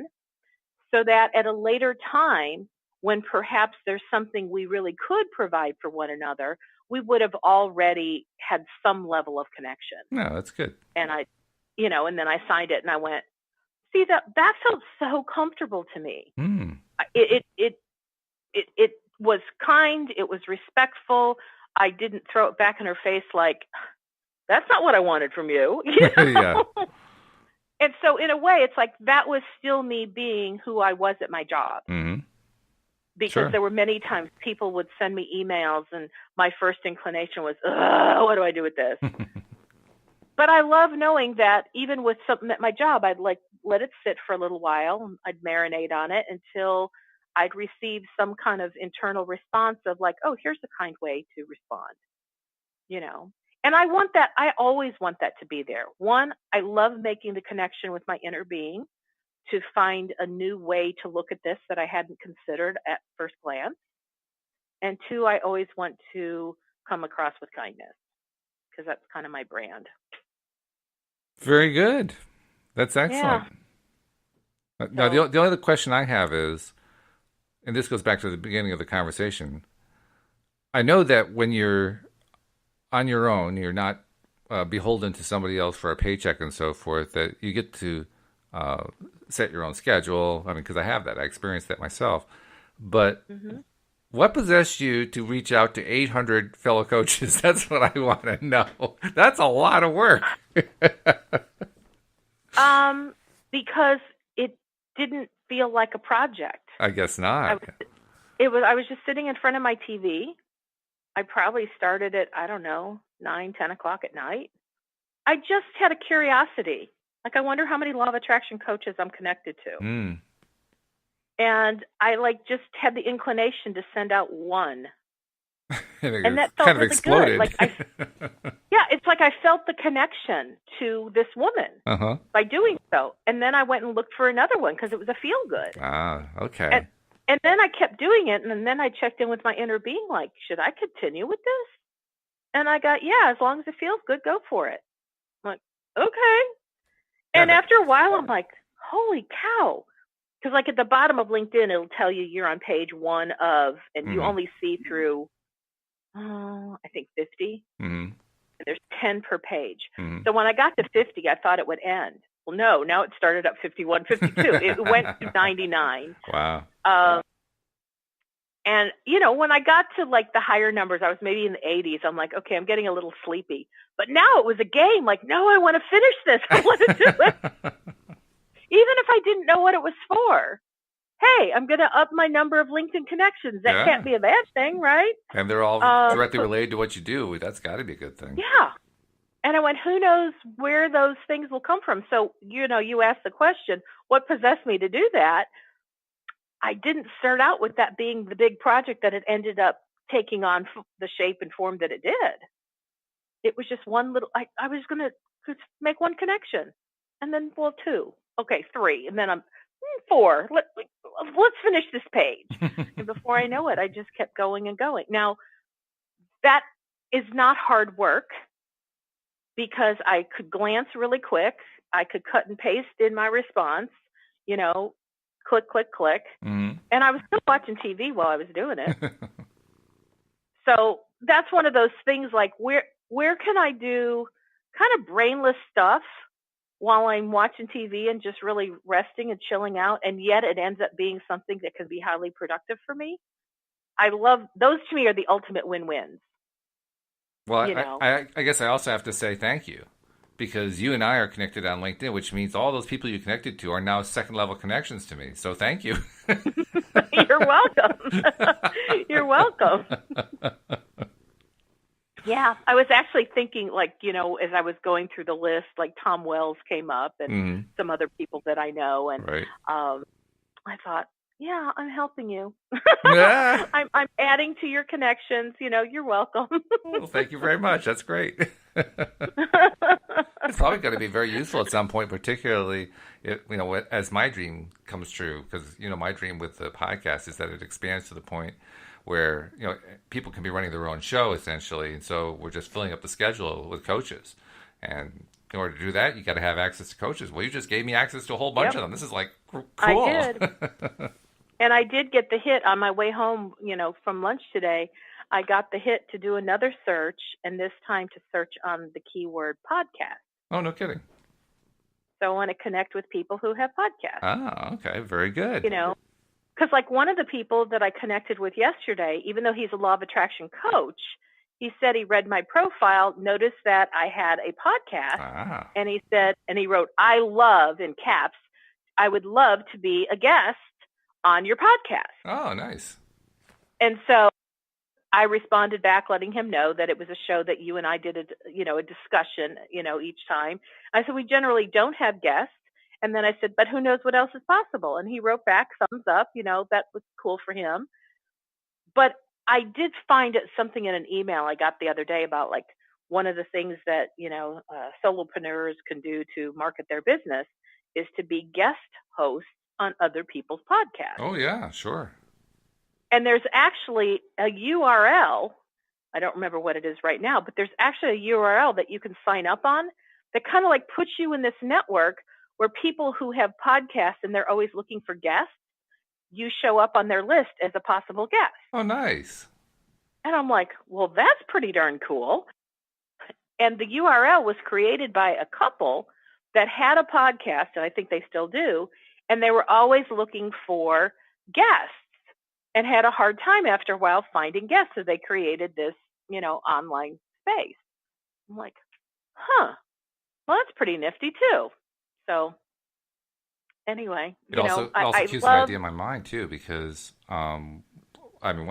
so that at a later time, when perhaps there's something we really could provide for one another, we would have already had some level of connection. No, that's good. And and then I signed it, and I went, see, that felt so comfortable to me. It was kind. It was respectful. I didn't throw it back in her face like, that's not what I wanted from you. Yeah. And so in a way, it's like that was still me being who I was at my job. Mm-hmm. Because there were many times people would send me emails, and my first inclination was, what do I do with this? But I love knowing that even with something at my job, I'd let it sit for a little while. I'd marinate on it until I'd receive some kind of internal response of like, oh, here's a kind way to respond, And I want that. I always want that to be there. One, I love making the connection with my inner being to find a new way to look at this that I hadn't considered at first glance. And two, I always want to come across with kindness, because that's kind of my brand. Very good. That's excellent. Yeah. Now, the only other question I have is, and this goes back to the beginning of the conversation, I know that when you're on your own, you're not beholden to somebody else for a paycheck and so forth, that you get to set your own schedule. I mean, because I have that. I experienced that myself. But what possessed you to reach out to 800 fellow coaches? That's what I want to know. That's a lot of work. Because it didn't feel like a project. I guess not. I was just sitting in front of my TV. I probably started at, 9, 10 o'clock at night. I just had a curiosity. Like, I wonder how many law of attraction coaches I'm connected to. And I just had the inclination to send out one. And that felt kind of really exploded. Good. It's like I felt the connection to this woman by doing so. And then I went and looked for another one because it was a feel good. Okay. And then I kept doing it, and then I checked in with my inner being, like, should I continue with this? And I got, as long as it feels good, go for it. I'm like, okay. And after a while, I'm like, holy cow. Because at the bottom of LinkedIn, it'll tell you you're on page 1 of, and you only see through, I think 50. And there's 10 per page. So when I got to 50, I thought it would end. Well, no, now it started up 51, 52. It went to 99. Wow. And, when I got to the higher numbers, I was maybe in the 80s. I'm like, okay, I'm getting a little sleepy. But now it was a game. Like, no, I want to finish this. I want to do it. Even if I didn't know what it was for. Hey, I'm going to up my number of LinkedIn connections. That can't be a bad thing, right? And they're all directly related to what you do. That's got to be a good thing. Yeah. And I went, who knows where those things will come from? So, you asked the question, what possessed me to do that? I didn't start out with that being the big project that it ended up taking on the shape and form that it did. It was just one little, I was going to just make one connection. And then, 2. Okay, 3. And then I'm 4. Let's finish this page. And before I know it, I just kept going and going. Now, that is not hard work because I could glance really quick. I could cut and paste in my response. click, click, click. And I was still watching TV while I was doing it. So that's one of those things like where can I do kind of brainless stuff while I'm watching TV and just really resting and chilling out, and yet it ends up being something that can be highly productive for me. I love those. To me are the ultimate win-wins. Well, I guess I also have to say thank you, because you and I are connected on LinkedIn, which means all those people you connected to are now second-level connections to me. So thank you. You're welcome. You're welcome. Yeah, I was actually thinking, like, as I was going through the list, like Tom Wells came up and some other people that I know, and right. I thought, yeah, I'm helping you. Yeah. I'm adding to your connections. You're welcome. Well, thank you very much. That's great. It's probably going to be very useful at some point, particularly as my dream comes true. Because my dream with the podcast is that it expands to the point where people can be running their own show essentially, and so we're just filling up the schedule with coaches. And in order to do that, you got to have access to coaches. Well, you just gave me access to a whole bunch of them. This is like cool. I did. And I did get the hit on my way home, from lunch today. I got the hit to do another search, and this time to search on the keyword podcast. Oh, no kidding. So I want to connect with people who have podcasts. Oh, okay. Very good. Because like one of the people that I connected with yesterday, even though he's a law of attraction coach, he said he read my profile, noticed that I had a podcast, and he said, and he wrote, I love, in caps, I would love to be a guest on your podcast. Oh, nice. And so I responded back, letting him know that it was a show that you and I did a discussion, each time. I said, we generally don't have guests. And then I said, but who knows what else is possible? And he wrote back, thumbs up, that was cool for him. But I did find something in an email I got the other day about like one of the things that, solopreneurs can do to market their business is to be guest hosts on other people's podcasts. Oh, yeah, sure. And there's actually a URL, I don't remember what it is right now, but there's actually a URL that you can sign up on that kind of like puts you in this network where people who have podcasts and they're always looking for guests, you show up on their list as a possible guest. Oh, nice. And I'm like, well, that's pretty darn cool. And the URL was created by a couple that had a podcast, and I think they still do, and they were always looking for guests and had a hard time after a while finding guests. So they created this, online space. I'm like, well, that's pretty nifty too. So anyway, it also keeps an idea in my mind too, because one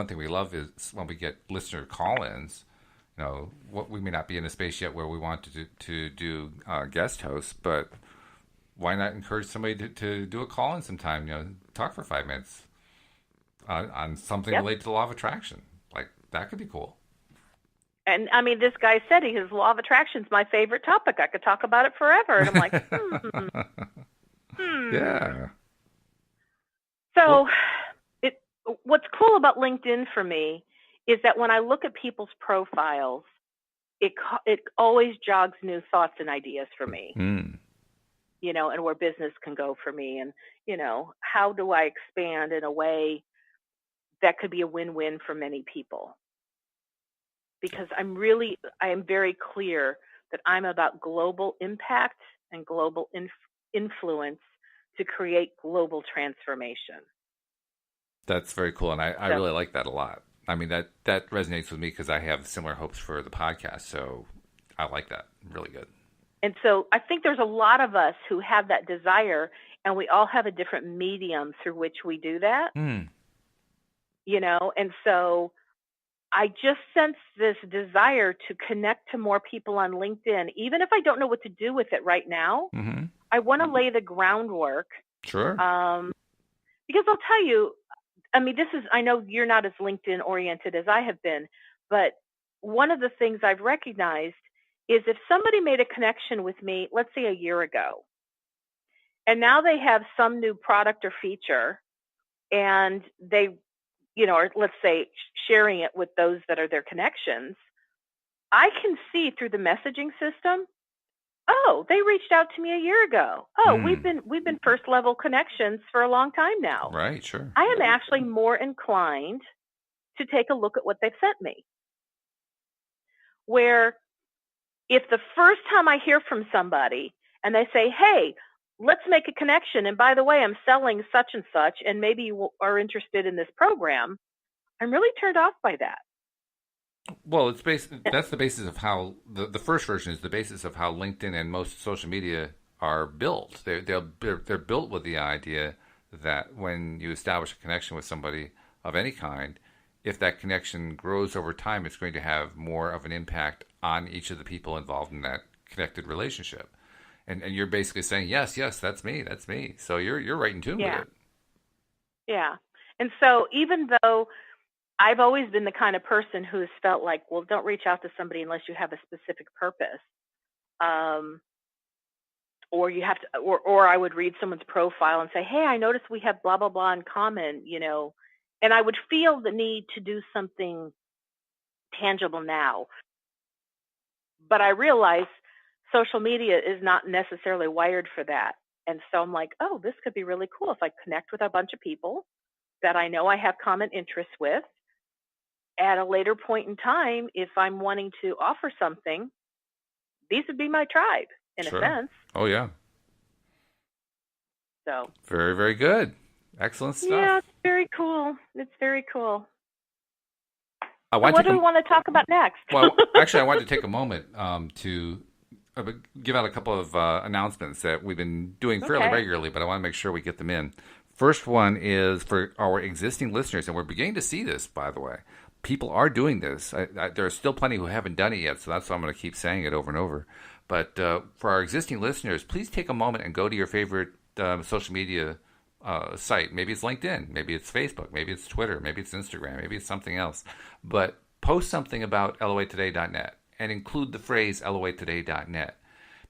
thing we love is when we get listener call-ins. We may not be in a space yet where we want to do guest hosts, but why not encourage somebody to do a call-in sometime? Talk for 5 minutes on something related to the law of attraction. Like that could be cool. And I mean, this guy said his law of attraction is my favorite topic. I could talk about it forever. And I'm like, Yeah. So what's cool about LinkedIn for me is that when I look at people's profiles, it always jogs new thoughts and ideas for me, and where business can go for me. And, how do I expand in a way that could be a win-win for many people? Because I am very clear that I'm about global impact and global influence to create global transformation. That's very cool. And I really like that a lot. I mean, that resonates with me because I have similar hopes for the podcast. So I like that. Really good. And so I think there's a lot of us who have that desire, and we all have a different medium through which we do that. And so I just sense this desire to connect to more people on LinkedIn, even if I don't know what to do with it right now. I want to lay the groundwork. Sure. Because I'll tell you, I mean, I know you're not as LinkedIn oriented as I have been, but one of the things I've recognized is if somebody made a connection with me, let's say a year ago, and now they have some new product or feature, and they, or let's say sharing it with those that are their connections, I can see through the messaging system, oh, they reached out to me a year ago. Oh, we've been first level connections for a long time now. Right, sure. I am actually more inclined to take a look at what they've sent me. Where if the first time I hear from somebody and they say, hey, let's make a connection, and by the way, I'm selling such and such, and maybe you are interested in this program, I'm really turned off by that. Well, that's the basis of how the first version is the basis of how LinkedIn and most social media are built. They're built with the idea that when you establish a connection with somebody of any kind, if that connection grows over time, it's going to have more of an impact on each of the people involved in that connected relationship. And you're basically saying, yes, that's me. So you're right in tune with it. Yeah. And so even though I've always been the kind of person who's felt like, well, don't reach out to somebody unless you have a specific purpose. Or you have to, or I would read someone's profile and say, hey, I noticed we have blah, blah, blah in common, and I would feel the need to do something tangible now. But I realize social media is not necessarily wired for that. And so I'm like, oh, this could be really cool if I connect with a bunch of people that I know I have common interests with. At a later point in time, if I'm wanting to offer something, these would be my tribe in a sense. Oh, yeah. So very, very good. Excellent stuff. Yeah, it's very cool. What do we want to talk about next? Well, actually, I wanted to take a moment to give out a couple of announcements that we've been doing fairly regularly, but I want to make sure we get them in. First one is for our existing listeners, and we're beginning to see this, by the way. People are doing this. There are still plenty who haven't done it yet, so that's why I'm going to keep saying it over and over. But for our existing listeners, please take a moment and go to your favorite social media site. Maybe it's LinkedIn, maybe it's Facebook, maybe it's Twitter, maybe it's Instagram, maybe it's something else. But post something about loatoday.net and include the phrase loatoday.net.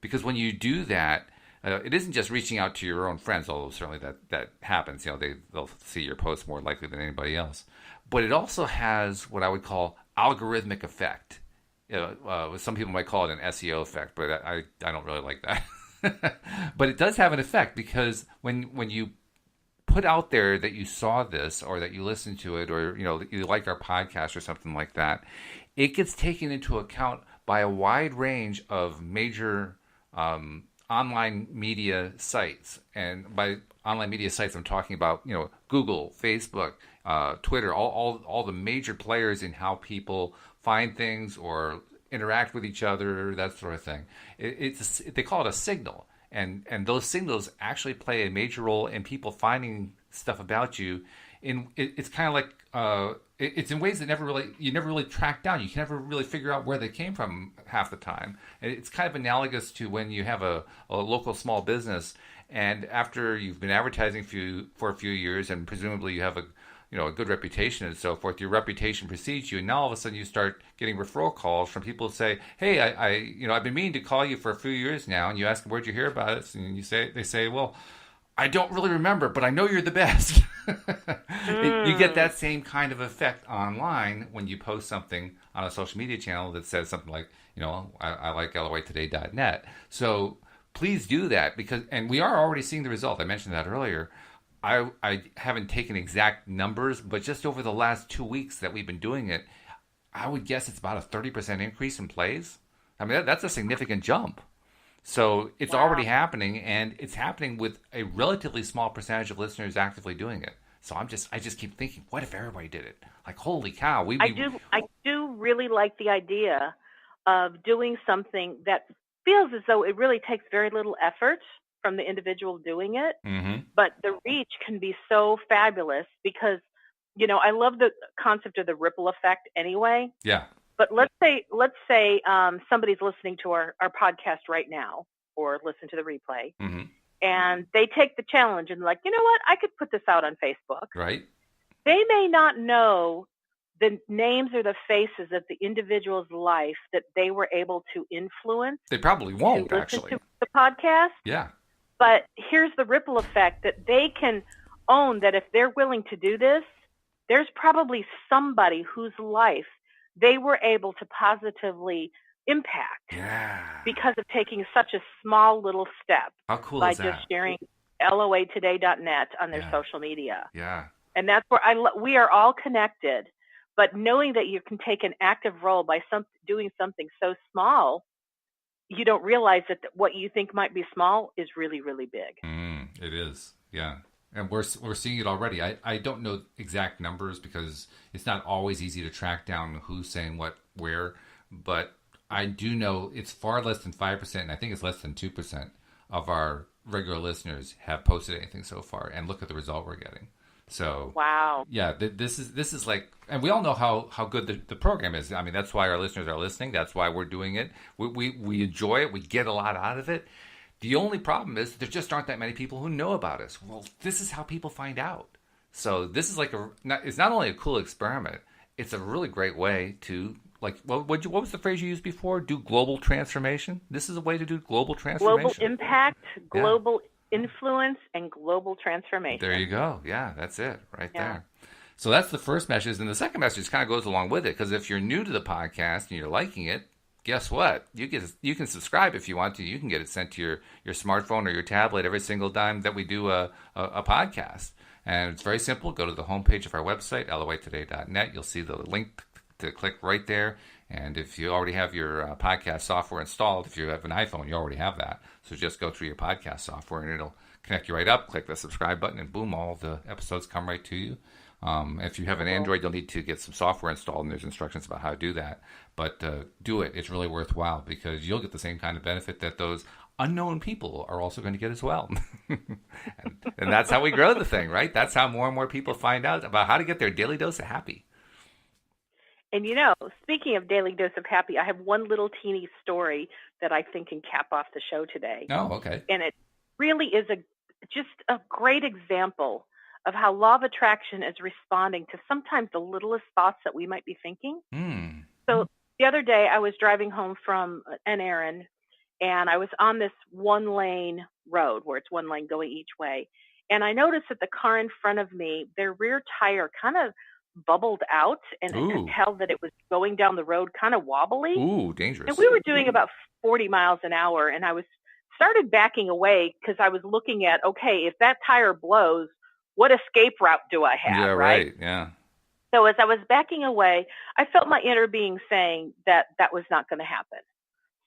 Because when you do that, it isn't just reaching out to your own friends, although certainly that happens. They'll see your post more likely than anybody else. But it also has what I would call algorithmic effect. Some people might call it an SEO effect, but I don't really like that. But it does have an effect because when you put out there that you saw this or that you listened to it or you like our podcast or something like that, it gets taken into account by a wide range of major online media sites. And by online media sites, I'm talking about Google, Facebook, Twitter, all the major players in how people find things or interact with each other, that sort of thing. They call it a signal, and those signals actually play a major role in people finding stuff about you. It's kind of like it's in ways that you never really track down. You can never really figure out where they came from half the time. And it's kind of analogous to when you have a local small business, and after you've been advertising for a few years, and presumably you have a good reputation and so forth, your reputation precedes you, and now all of a sudden you start getting referral calls from people who say, hey, I've been meaning to call you for a few years now, and you ask them, where'd you hear about us? And they say, well, I don't really remember, but I know you're the best. You get that same kind of effect online when you post something on a social media channel that says something like, I like loatoday.net. So please do that and we are already seeing the result. I mentioned that earlier. I haven't taken exact numbers, but just over the last 2 weeks that we've been doing it, I would guess it's about a 30% increase in plays. I mean, that's a significant jump. So it's already happening, and it's happening with a relatively small percentage of listeners actively doing it. So I just keep thinking, what if everybody did it? Like, holy cow! I do really like the idea of doing something that feels as though it really takes very little effort from the individual doing it, but the reach can be so fabulous because, I love the concept of the ripple effect anyway. Yeah. But let's say somebody's listening to our podcast right now or listen to the replay, and they take the challenge and like, you know what, I could put this out on Facebook. Right. They may not know the names or the faces of the individual's life that they were able to influence. They probably won't, actually. To the podcast. Yeah. But here's the ripple effect that they can own, that if they're willing to do this, there's probably somebody whose life they were able to positively impact Yeah. because of taking such a small little step. How cool by is that? just sharing loatoday.net on their Yeah. social media. Yeah. And that's where we are all connected, but knowing that you can take an active role by doing something so small, you don't realize that what you think might be small is really, really big. It is. Yeah. And we're seeing it already. I don't know exact numbers because it's not always easy to track down who's saying what where, but I do know it's far less than 5%, and I think it's less than 2% of our regular listeners have posted anything so far, and look at the result we're getting. So wow, yeah, this is like, and we all know how good the program is. I mean, that's why our listeners are listening. That's why we're doing it. We enjoy it. We get a lot out of it. The only problem is there just aren't that many people who know about us. Well, this is how people find out. So this is like it's not only a cool experiment, it's a really great way to, like, what was the phrase you used before? Do global transformation. This is a way to do global transformation. Global impact, global influence, and global transformation. There you go. Yeah, that's it right there. So that's the first message. And the second message kind of goes along with it, because if you're new to the podcast and you're liking it, guess what? You can subscribe if you want to. You can get it sent to your smartphone or your tablet every single time that we do a podcast. And it's very simple. Go to the homepage of our website, loatoday.net. You'll see the link to click right there. And if you already have your podcast software installed, if you have an iPhone, you already have that. So just go through your podcast software and it'll connect you right up. Click the subscribe button and boom, all the episodes come right to you. If you have an Android, you'll need to get some software installed, and there's instructions about how to do that. But do it. It's really worthwhile because you'll get the same kind of benefit that those unknown people are also going to get as well. and that's how we grow the thing, right? That's how more and more people find out about how to get their daily dose of happy. And speaking of daily dose of happy, I have one little teeny story that I think can cap off the show today. Oh, okay. And it really is just a great example of how law of attraction is responding to sometimes the littlest thoughts that we might be thinking. So the other day I was driving home from an errand, and I was on this one-lane road where it's one lane going each way. And I noticed that the car in front of me, their rear tire kind of bubbled out, and I could tell that it was going down the road kind of wobbly. Ooh, dangerous. And we were doing about 40 miles an hour, and I started backing away because I was looking at, okay, if that tire blows, what escape route do I have? Yeah, right. Yeah. So as I was backing away, I felt my inner being saying that was not going to happen.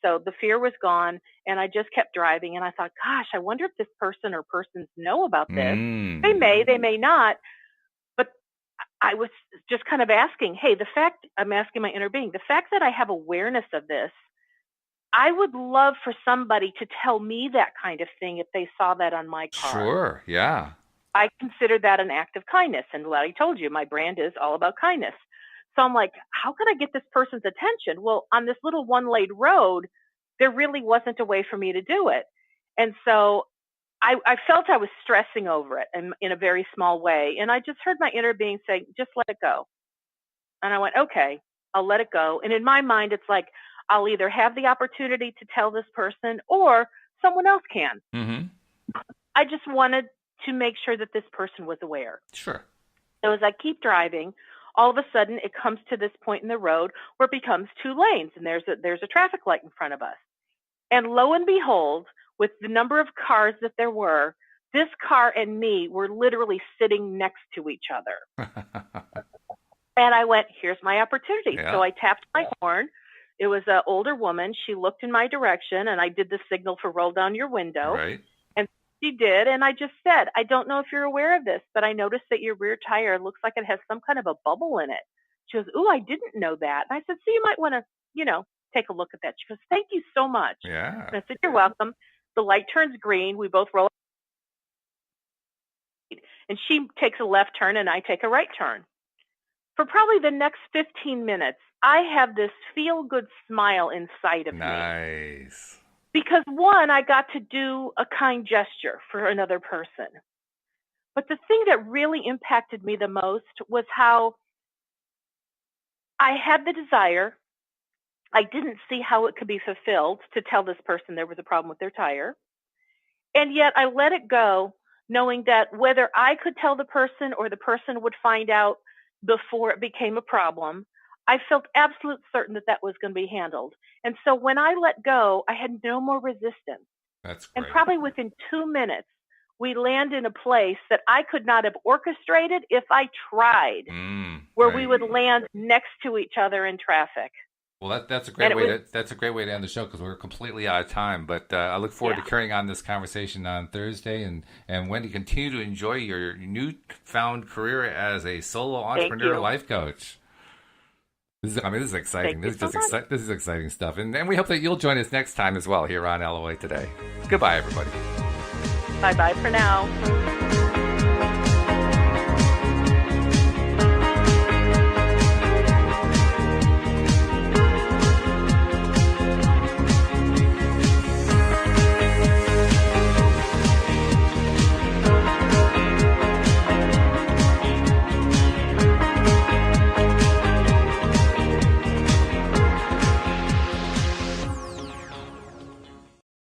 So the fear was gone, and I just kept driving, and I thought, gosh, I wonder if this person or persons know about this. They may not. But I was just kind of asking, hey, I'm asking my inner being, the fact that I have awareness of this, I would love for somebody to tell me that kind of thing if they saw that on my car. Sure, yeah. I consider that an act of kindness. And like I told you, my brand is all about kindness. So I'm like, how can I get this person's attention? Well, on this little one-lane road, there really wasn't a way for me to do it. And so I felt I was stressing over it in a very small way. And I just heard my inner being say, just let it go. And I went, okay, I'll let it go. And in my mind, it's like, I'll either have the opportunity to tell this person or someone else can. I just wanted to make sure that this person was aware. Sure. So as I keep driving, all of a sudden it comes to this point in the road where it becomes two lanes, and there's a traffic light in front of us. And lo and behold, with the number of cars that there were, this car and me were literally sitting next to each other. And I went, here's my opportunity. Yeah. So I tapped my horn. It was an older woman. She looked in my direction, and I did the signal for roll down your window. Right. And she did. And I just said, I don't know if you're aware of this, but I noticed that your rear tire looks like it has some kind of a bubble in it. She goes, ooh, I didn't know that. And I said, so you might want to, take a look at that. She goes, thank you so much. Yeah. And I said, you're welcome. The light turns green. We both roll. And she takes a left turn and I take a right turn. For probably the next 15 minutes, I have this feel-good smile inside of me. Nice. Because one, I got to do a kind gesture for another person. But the thing that really impacted me the most was how I had the desire. I didn't see how it could be fulfilled to tell this person there was a problem with their tire. And yet I let it go, knowing that whether I could tell the person or the person would find out before it became a problem, I felt absolute certain that was going to be handled. And so when I let go, I had no more resistance. That's great. And probably within 2 minutes, we land in a place that I could not have orchestrated if I tried, where we would land next to each other in traffic. Well, that's a great way to end the show, because we're completely out of time. But I look forward to carrying on this conversation on Thursday. And Wendy, continue to enjoy your newfound career as a solo entrepreneur life coach. This is exciting. This is exciting stuff. And we hope that you'll join us next time as well here on LOA Today. Goodbye, everybody. Bye-bye for now.